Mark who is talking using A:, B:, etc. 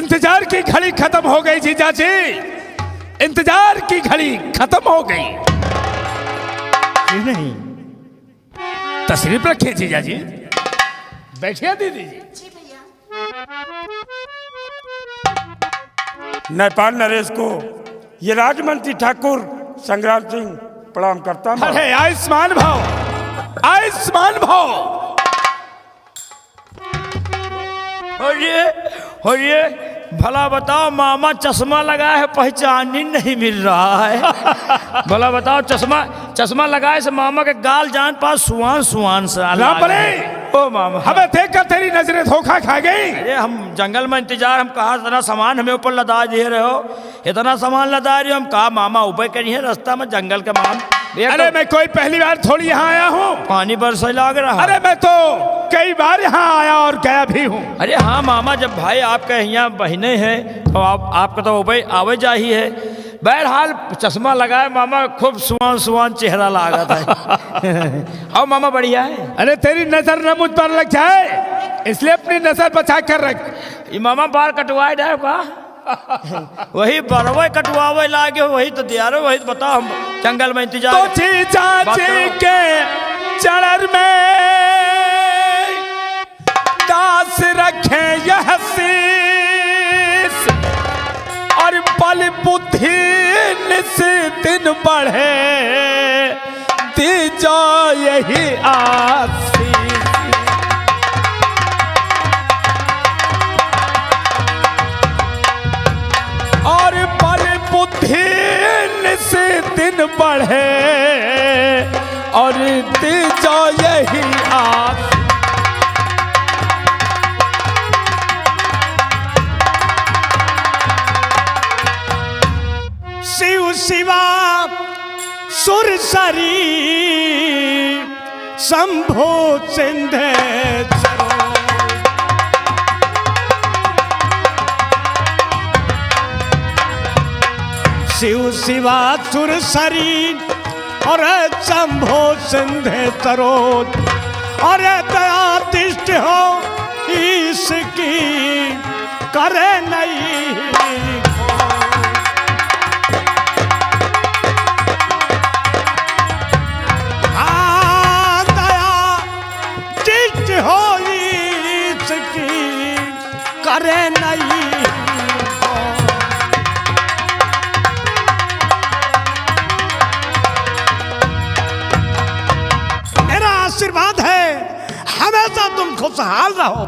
A: इंतजार की घड़ी खत्म हो गई जीजा जी, इंतजार की घड़ी खत्म हो गई।
B: नहीं
A: तशरीफ रखिए जीजा जी, बैठिए दीदी जी।
B: नेपाल नरेश को ये राजमंत्री ठाकुर संग्राम सिंह प्रणाम करता हूं।
A: अरे आयुष्मान भाव, आयुष्मान भाव।
C: और ये भला बताओ मामा चश्मा लगाए है पहचान ही नहीं मिल रहा है। भला बताओ चश्मा लगाए से मामा के गाल जान पास सुहान सुहान सा ओ मामा।
A: हमें देखकर तेरी नजरें धोखा खा गई।
C: अरे हम जंगल में इंतजार, हम कहा इतना सामान हमें ऊपर लदा दे रहे हो, इतना सामान लदा रहे हो, हम कहा मामा ऊपर करिए रास्ता में जंगल का मान।
A: अरे मैं कोई पहली बार थोड़ी यहाँ आया हूँ,
C: पानी बरसे लग रहा।
A: अरे मैं तो कई बार यहाँ आया और गया भी हूँ।
C: अरे हाँ मामा, जब भाई आपके यहाँ बहने हैं तो आपका तो भाई आवे जा ही है। बहरहाल चश्मा लगाए मामा, खूब सुहान सुहान चेहरा लगा था। आओ मामा बढ़िया है।
A: अरे तेरी नजर न मुझ पर लग जाए इसलिए अपनी नजर बचा कर रख।
C: ये मामा बाल कटवाए जाए का वही बरवे कटवावे लागे, वही तो दिया रहे, वही तो बताओ। हम जंगल में इंतजार
A: तो जीजा जी के चरण में दास रखे यह शीस, और बल बुद्धि निस दिन बढ़े, दीजो यही आशीष। और बल बुद्धि निस दिन बढ़े, और दीजो यही आशीष।
D: शिव शिवा सुरसरी शंभो सिंधेश्वर, शिव शिवा सुरसरी और शंभो सिंधेश्वर, और दया दृष्टि हो इसकी करे नहीं। करे नहीं मेरा आशीर्वाद है, हमेशा तुम खुशहाल रहो।